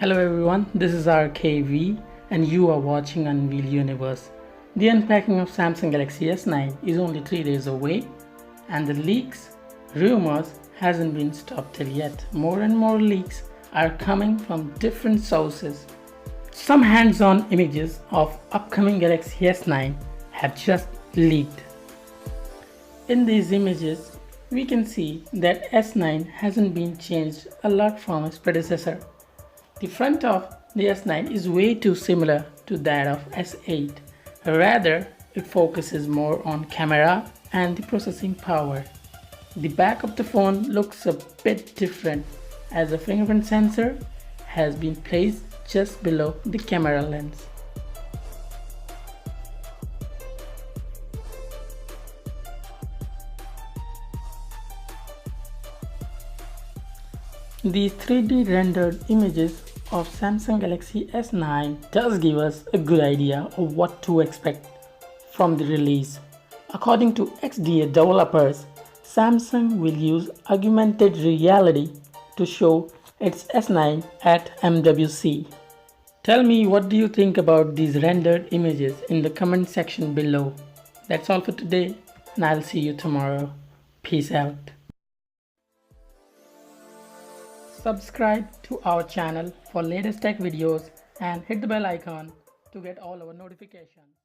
Hello everyone, this is RKV and you are watching Unveil Universe. The unpacking of Samsung Galaxy S9 is only 3 days away and the leaks, rumors hasn't been stopped till yet. More and more leaks are coming from different sources. Some hands-on images of upcoming Galaxy S9 have just leaked. In these images, we can see that S9 hasn't been changed a lot from its predecessor. The front of the S9 is way too similar to that of S8. Rather, it focuses more on camera and the processing power. The back of the phone looks a bit different as the fingerprint sensor has been placed just below the camera lens. These 3D rendered images of Samsung Galaxy S9 does give us a good idea of what to expect from the release. According to XDA developers, Samsung will use augmented reality to show its S9 at MWC. Tell me what do you think about these rendered images in the comment section below. That's all for today and I'll see you tomorrow. Peace out. Subscribe to our channel for latest tech videos and hit the bell icon to get all our notifications.